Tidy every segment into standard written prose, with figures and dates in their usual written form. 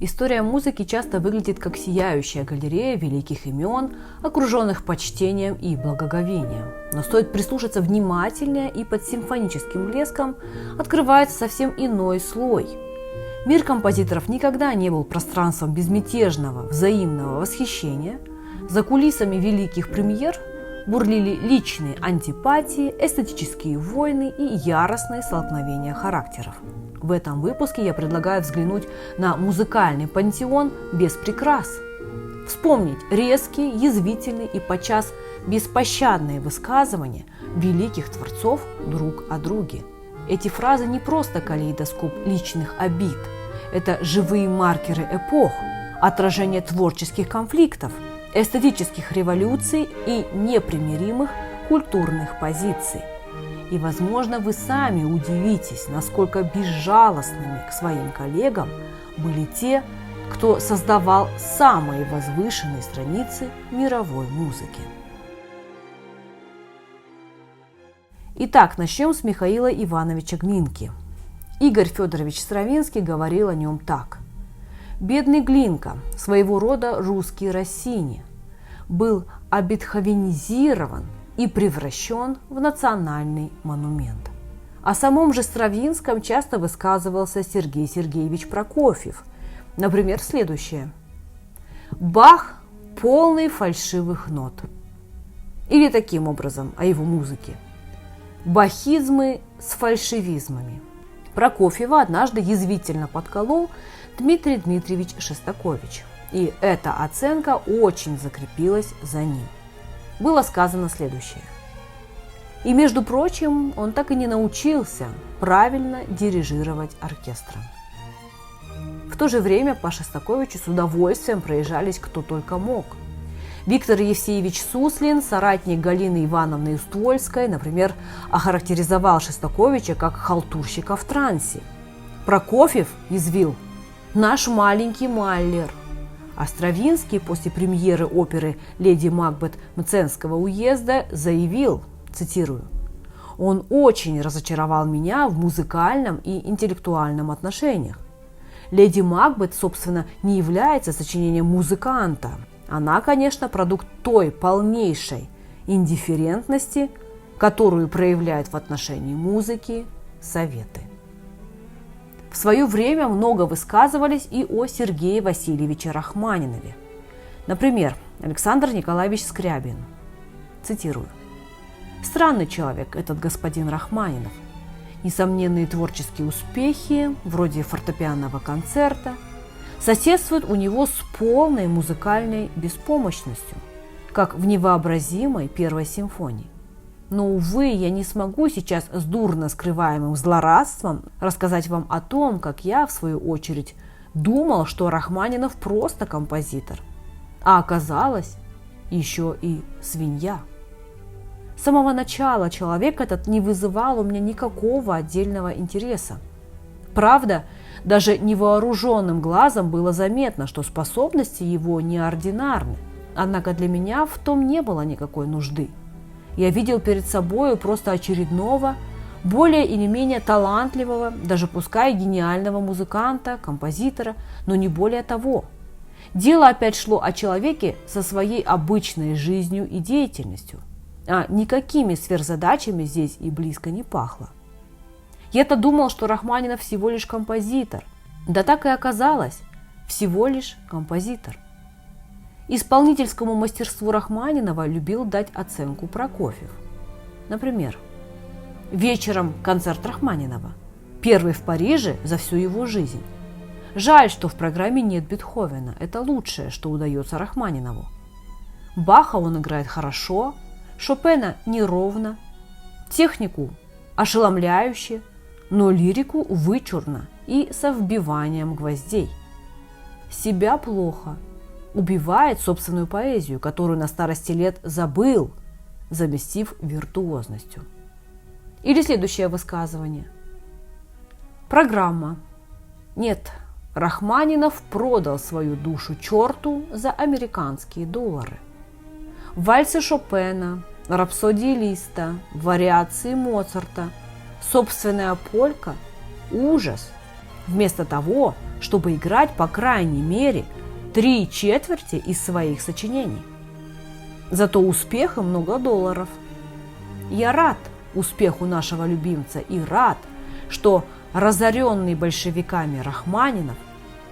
История музыки часто выглядит как сияющая галерея великих имен, окруженных почтением и благоговением. Но стоит прислушаться внимательнее, и под симфоническим блеском открывается совсем иной слой. Мир композиторов никогда не был пространством безмятежного, взаимного восхищения. За кулисами великих премьер бурлили личные антипатии, эстетические войны и яростные столкновения характеров. В этом выпуске я предлагаю взглянуть на музыкальный пантеон без прикрас. Вспомнить резкие, язвительные и подчас беспощадные высказывания великих творцов друг о друге. Эти фразы не просто калейдоскоп личных обид. Это живые маркеры эпох, отражение творческих конфликтов, эстетических революций и непримиримых культурных позиций. И, возможно, вы сами удивитесь, насколько безжалостными к своим коллегам были те, кто создавал самые возвышенные страницы мировой музыки. Итак, начнем с Михаила Ивановича Глинки. Игорь Федорович Стравинский говорил о нем так. «Бедный Глинка, своего рода русский Россини, был обетховенизирован и превращен в национальный монумент». О самом же Стравинском часто высказывался Сергей Сергеевич Прокофьев. Например, следующее. «Бах полный фальшивых нот». Или таким образом о его музыке. «Бахизмы с фальшивизмами». Прокофьева однажды язвительно подколол Дмитрий Дмитриевич Шостакович. И эта оценка очень закрепилась за ним. Было сказано следующее. И, между прочим, он так и не научился правильно дирижировать оркестром. В то же время по Шостаковичу с удовольствием проезжались кто только мог. Виктор Евсеевич Суслин, соратник Галины Ивановны Уствольской, например, охарактеризовал Шостаковича как халтурщика в трансе. Прокофьев язвил «наш маленький Маллер». А Стравинский после премьеры оперы «Леди Макбет» Мценского уезда заявил, цитирую, «Он очень разочаровал меня в музыкальном и интеллектуальном отношениях. «Леди Макбет», собственно, не является сочинением музыканта. Она, конечно, продукт той полнейшей индифферентности, которую проявляют в отношении музыки Советы». В свое время много высказывались и о Сергее Васильевиче Рахманинове. Например, Александр Николаевич Скрябин. Цитирую. «Странный человек этот господин Рахманинов. Несомненные творческие успехи, вроде фортепианного концерта, соседствуют у него с полной музыкальной беспомощностью, как в невообразимой первой симфонии. Но, увы, я не смогу сейчас с дурно скрываемым злорадством рассказать вам о том, как я, в свою очередь, думал, что Рахманинов просто композитор, а оказалось еще и свинья. С самого начала человек этот не вызывал у меня никакого отдельного интереса. Правда, даже невооруженным глазом было заметно, что способности его неординарны, однако для меня в том не было никакой нужды. Я видел перед собой просто очередного, более или менее талантливого, даже пускай гениального музыканта, композитора, но не более того. Дело опять шло о человеке со своей обычной жизнью и деятельностью, а никакими сверхзадачами здесь и близко не пахло. Я-то думал, что Рахманинов всего лишь композитор. Да так и оказалось, всего лишь композитор. Исполнительскому мастерству Рахманинова любил дать оценку Прокофьев. Например, вечером концерт Рахманинова, первый в Париже за всю его жизнь. Жаль, что в программе нет Бетховена, это лучшее, что удается Рахманинову. Баха он играет хорошо, Шопена неровно, технику ошеломляюще, но лирику вычурно и со вбиванием гвоздей. Себя плохо. Убивает собственную поэзию, которую на старости лет забыл, заместив виртуозностью. Или следующее высказывание. Программа. Нет, Рахманинов продал свою душу черту за американские доллары. Вальсы Шопена, рапсодии Листа, вариации Моцарта, собственная полька – ужас. вместо того, чтобы играть по крайней мере 3/4 из своих сочинений. Зато успех и много долларов. Я рад успеху нашего любимца и рад, что разоренный большевиками Рахманинов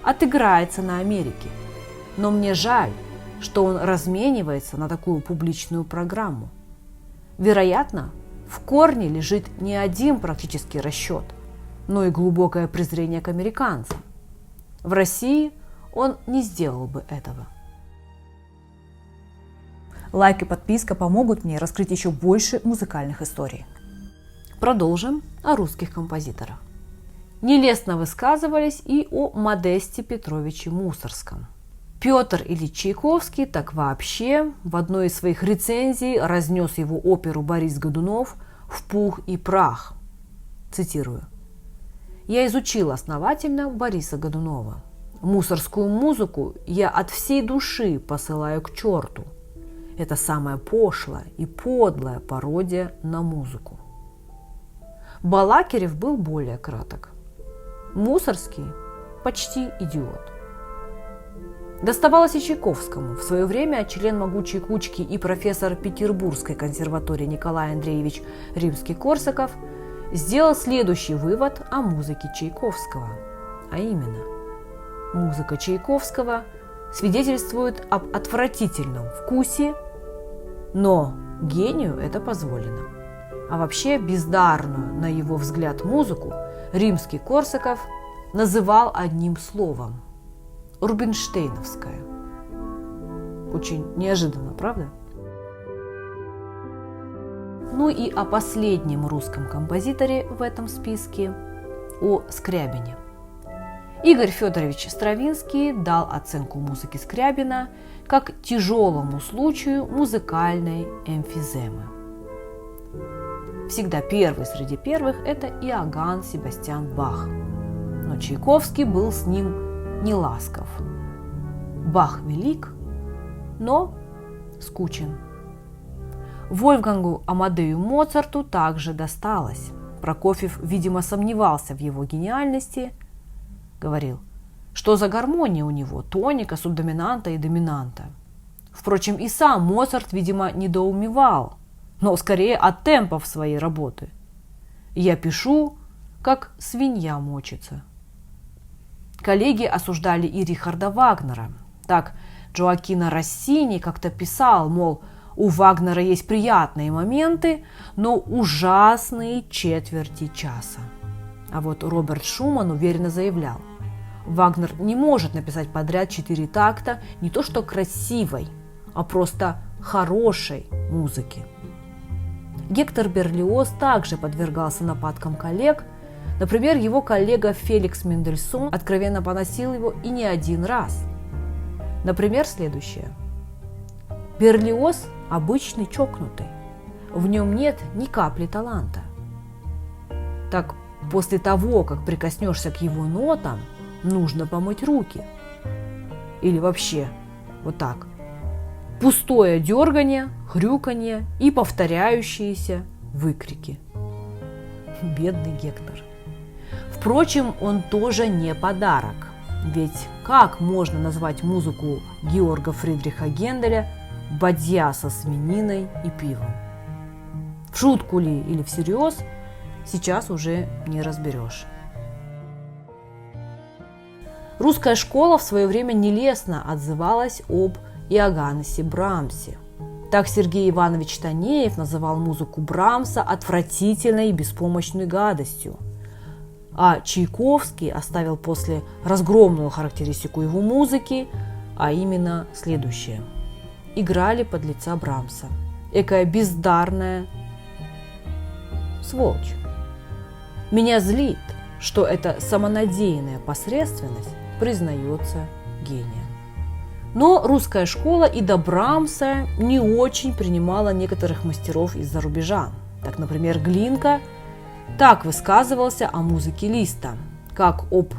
отыграется на Америке. Но мне жаль, что он разменивается на такую публичную программу. Вероятно, в корне лежит не один практический расчет, но и глубокое презрение к американцам. В России он не сделал бы этого. Лайк и подписка помогут мне раскрыть еще больше музыкальных историй. Продолжим о русских композиторах. Нелестно высказывались и о Модесте Петровиче Мусоргском. Петр Ильич Чайковский так вообще в одной из своих рецензий разнес его оперу «Борис Годунов» в пух и прах. Цитирую. «Я изучил основательно Бориса Годунова. Мусоргскую музыку я от всей души посылаю к черту. Это самая пошлая и подлая пародия на музыку». Балакирев был более краток. Мусоргский почти идиот. Доставалось и Чайковскому. В свое время член могучей кучки и профессор Петербургской консерватории Николай Андреевич Римский-Корсаков сделал следующий вывод о музыке Чайковского. А именно, музыка Чайковского свидетельствует об отвратительном вкусе, но гению это позволено. А вообще бездарную, на его взгляд, музыку Римский-Корсаков называл одним словом – рубинштейновская. Очень неожиданно, правда? Ну и о последнем русском композиторе в этом списке – о Скрябине. Игорь Федорович Стравинский дал оценку музыке Скрябина как тяжелому случаю музыкальной эмфиземы. Всегда первый среди первых – это Иоганн Себастьян Бах. Но Чайковский был с ним не ласков. Бах велик, но скучен. Вольфгангу Амадею Моцарту также досталось. Прокофьев, видимо, сомневался в его гениальности. Говорил, что за гармония у него, тоника, субдоминанта и доминанта. Впрочем, и сам Моцарт, видимо, недоумевал, но скорее от темпов своей работы. Я пишу, как свинья мочится. Коллеги осуждали и Рихарда Вагнера. Так Джоаккино Россини как-то писал, мол, у Вагнера есть приятные моменты, но ужасные четверти часа. А вот Роберт Шуман уверенно заявлял, Вагнер не может написать подряд 4 такта не то что красивой, а просто хорошей музыки. Гектор Берлиоз также подвергался нападкам коллег. Например, его коллега Феликс Мендельсон откровенно поносил его и не один раз. Например, следующее. Берлиоз обычный чокнутый. В нем нет ни капли таланта. Так после того, как прикоснешься к его нотам, нужно помыть руки. Или вообще вот так. Пустое дергание, хрюканье и повторяющиеся выкрики. Бедный Гектор. Впрочем, он тоже не подарок. Ведь как можно назвать музыку Георга Фридриха Генделя бадья со свининой и пивом? В шутку ли или всерьез, сейчас уже не разберешь. Русская школа в свое время нелестно отзывалась об Иоганнесе Брамсе. Так Сергей Иванович Танеев называл музыку Брамса отвратительной и беспомощной гадостью. А Чайковский оставил после разгромную характеристику его музыки, а именно следующее. Играли подлеца Брамса. Экая бездарная сволочь. Меня злит, что эта самонадеянная посредственность признается гением. Но русская школа и до Брамса не очень принимала некоторых мастеров из-за рубежа. Так, например, Глинка так высказывался о музыке Листа, как об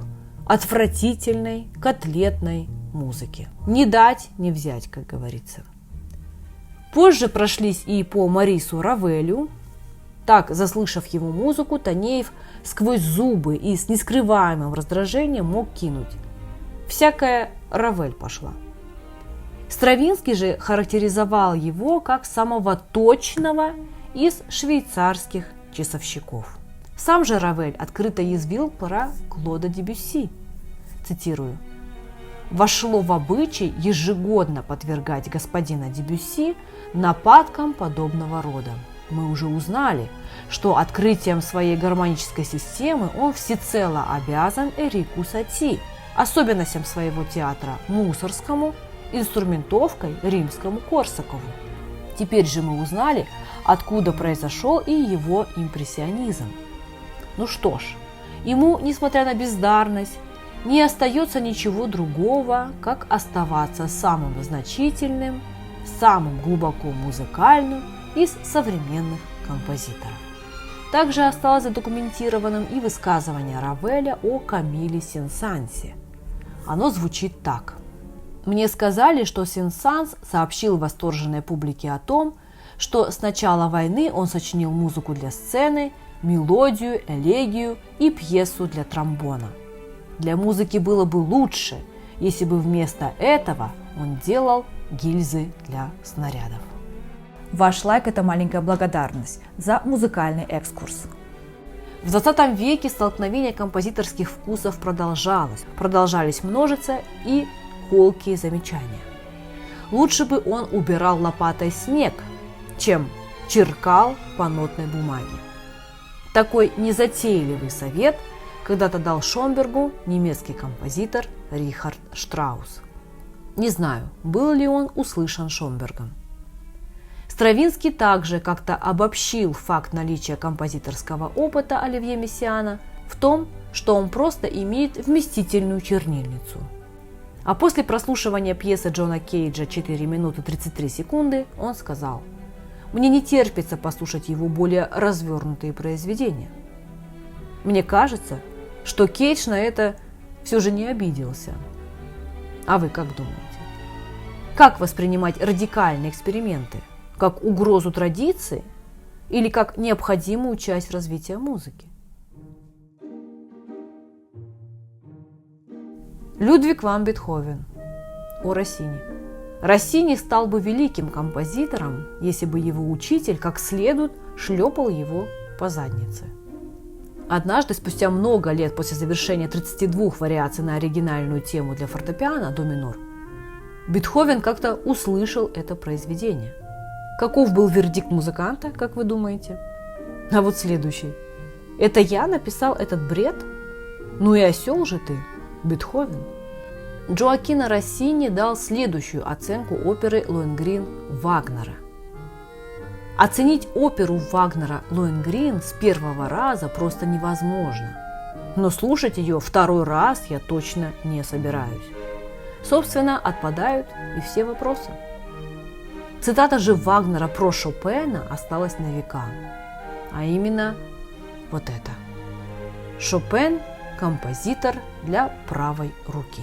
отвратительной котлетной музыке. Не дать, не взять, как говорится. Позже прошлись и по Марису Равелю, Так, заслышав его музыку, Танеев сквозь зубы и с нескрываемым раздражением мог кинуть: «Всякая Равель пошла». Стравинский же характеризовал его как самого точного из швейцарских часовщиков. Сам же Равель открыто язвил про Клода Дебюсси. Цитирую: «Вошло в обычай ежегодно подвергать господина Дебюсси нападкам подобного рода. Мы уже узнали, что открытием своей гармонической системы он всецело обязан Эрику Сати, особенностям своего театра Мусоргскому, инструментовкой римскому Корсакову. Теперь же мы узнали, откуда произошел и его импрессионизм. Ну что ж, ему, несмотря на бездарность, не остается ничего другого, как оставаться самым значительным, самым глубоко музыкальным из современных композиторов». Также осталось задокументированным и высказывание Равеля о Камиле Сен-Сансе. Оно звучит так: «Мне сказали, что Сен-Санс сообщил восторженной публике о том, что с начала войны он сочинил музыку для сцены, мелодию, элегию и пьесу для тромбона. Для музыки было бы лучше, если бы вместо этого он делал гильзы для снарядов». Ваш лайк – это маленькая благодарность за музыкальный экскурс. В 20 веке столкновение композиторских вкусов продолжались множиться и колкие замечания. Лучше бы он убирал лопатой снег, чем черкал по нотной бумаге. Такой незатейливый совет когда-то дал Шонбергу немецкий композитор Рихард Штраус. Не знаю, был ли он услышан Шонбергом. Стравинский также как-то обобщил факт наличия композиторского опыта Оливье Мессиана в том, что он просто имеет вместительную чернильницу. А после прослушивания пьесы Джона Кейджа 4 минуты 33 секунды он сказал: «Мне не терпится послушать его более развернутые произведения». Мне кажется, что Кейдж на это все же не обиделся. А вы как думаете? Как воспринимать радикальные эксперименты? Как угрозу традиции или как необходимую часть развития музыки? Людвиг ван Бетховен о Россини. Россини стал бы великим композитором, если бы его учитель как следует шлепал его по заднице. Однажды, спустя много лет после завершения 32 вариаций на оригинальную тему для фортепиано до минор, Бетховен как-то услышал это произведение. Каков был вердикт музыканта, как вы думаете? А вот следующий. Это я написал этот бред? Ну и осел же ты, Бетховен. Джоаккино Россини дал следующую оценку оперы «Лоэнгрин» Вагнера. Оценить оперу Вагнера «Лоэнгрин» с первого раза просто невозможно. Но слушать ее второй раз я точно не собираюсь. Собственно, отпадают и все вопросы. Цитата же Вагнера про Шопена осталась на века. А именно вот это. Шопен – композитор для правой руки.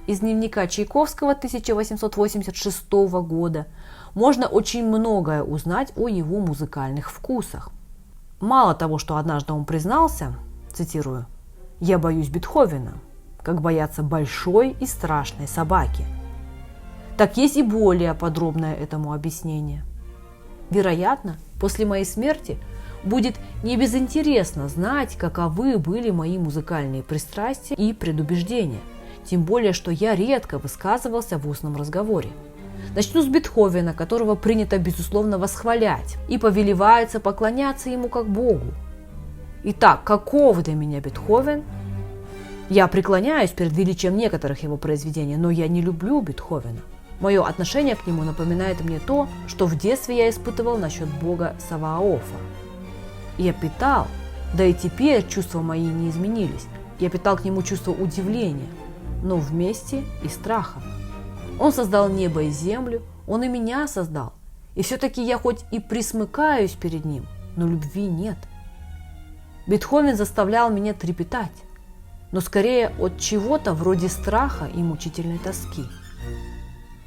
Из дневника Чайковского 1886 года можно очень многое узнать о его музыкальных вкусах. Мало того, что однажды он признался, цитирую: «Я боюсь Бетховена, как боятся большой и страшной собаки». Так есть и более подробное этому объяснение. Вероятно, после моей смерти будет небезынтересно знать, каковы были мои музыкальные пристрастия и предубеждения, тем более, что я редко высказывался в устном разговоре. Начну с Бетховена, которого принято, безусловно, восхвалять, и повелевается поклоняться ему как Богу. Итак, каков для меня Бетховен? Я преклоняюсь перед величием некоторых его произведений, но я не люблю Бетховена. Мое отношение к нему напоминает мне то, что в детстве я испытывал насчет бога Саваофа. Я питал, да и теперь чувства мои не изменились, я питал к нему чувство удивления, но вместе и страха. Он создал небо и землю, он и меня создал, и все-таки я хоть и присмыкаюсь перед ним, но любви нет. Бетховен заставлял меня трепетать, но скорее от чего-то вроде страха и мучительной тоски.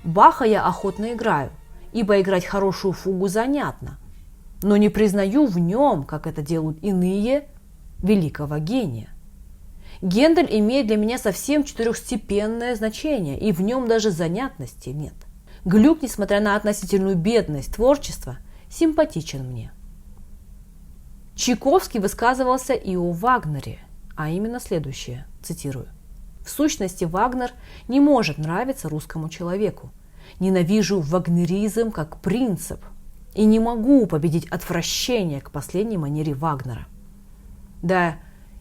Баха я охотно играю, ибо играть хорошую фугу занятно, но не признаю в нем, как это делают иные, великого гения. Гендель имеет для меня совсем четырехстепенное значение, и в нем даже занятности нет. Глюк, несмотря на относительную бедность творчества, симпатичен мне. Чайковский высказывался и о Вагнере, а именно следующее, цитирую. «В сущности, Вагнер не может нравиться русскому человеку. Ненавижу вагнеризм как принцип и не могу победить отвращение к последней манере Вагнера». Да,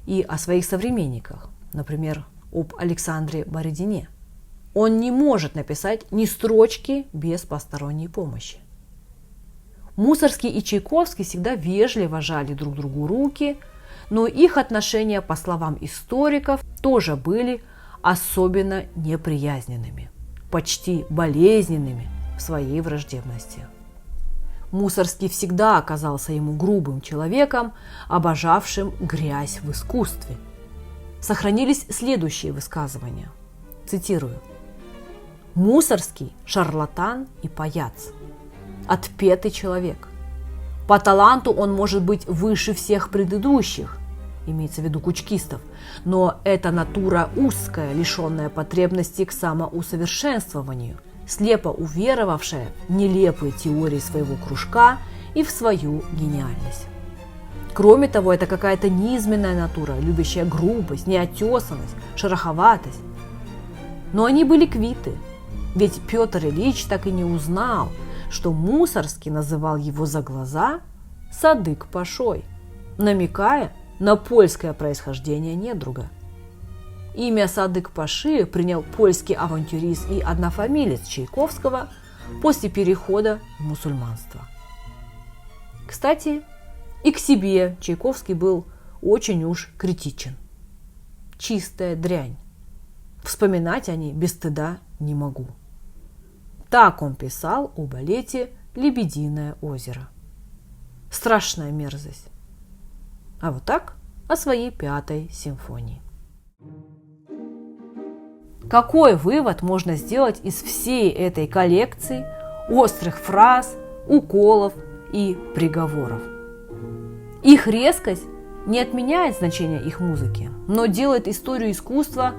и о своих современниках, например, об Александре Бородине. Он не может написать ни строчки без посторонней помощи. Мусоргский и Чайковский всегда вежливо жали друг другу руки, но их отношения, по словам историков, тоже были особенно неприязненными, почти болезненными в своей враждебности. Мусоргский всегда оказался ему грубым человеком, обожавшим грязь в искусстве. Сохранились следующие высказывания. Цитирую. «Мусоргский – шарлатан и паяц. Отпетый человек. По таланту он может быть выше всех предыдущих, имеется в виду кучкистов, но эта натура узкая, лишенная потребности к самоусовершенствованию, слепо уверовавшая в нелепые теории своего кружка и в свою гениальность. Кроме того, это какая-то низменная натура, любящая грубость, неотесанность, шероховатость. Но они были квиты, ведь Петр Ильич так и не узнал, что Мусоргский называл его за глаза Садык-Пашой, намекая на польское происхождение недруга. Имя Садык-Паши принял польский авантюрист и однофамилец Чайковского после перехода в мусульманство. Кстати, и к себе Чайковский был очень уж критичен. Чистая дрянь. Вспоминать о ней без стыда не могу. Так он писал о балете «Лебединое озеро». Страшная мерзость. А вот так о своей 5-й симфонии. Какой вывод можно сделать из всей этой коллекции острых фраз, уколов и приговоров? Их резкость не отменяет значение их музыки, но делает историю искусства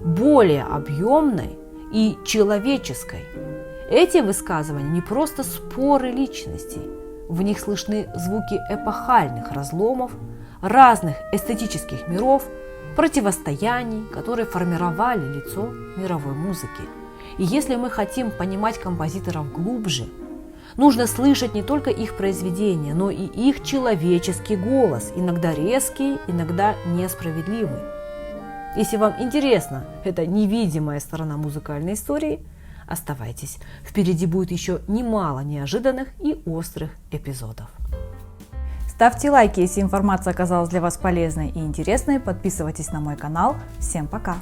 более объемной и человеческой. Эти высказывания не просто споры личностей, в них слышны звуки эпохальных разломов, разных эстетических миров, противостояний, которые формировали лицо мировой музыки. И если мы хотим понимать композиторов глубже, нужно слышать не только их произведения, но и их человеческий голос, иногда резкий, иногда несправедливый. Если вам интересна эта невидимая сторона музыкальной истории, оставайтесь. Впереди будет еще немало неожиданных и острых эпизодов. Ставьте лайки, если информация оказалась для вас полезной и интересной. Подписывайтесь на мой канал. Всем пока!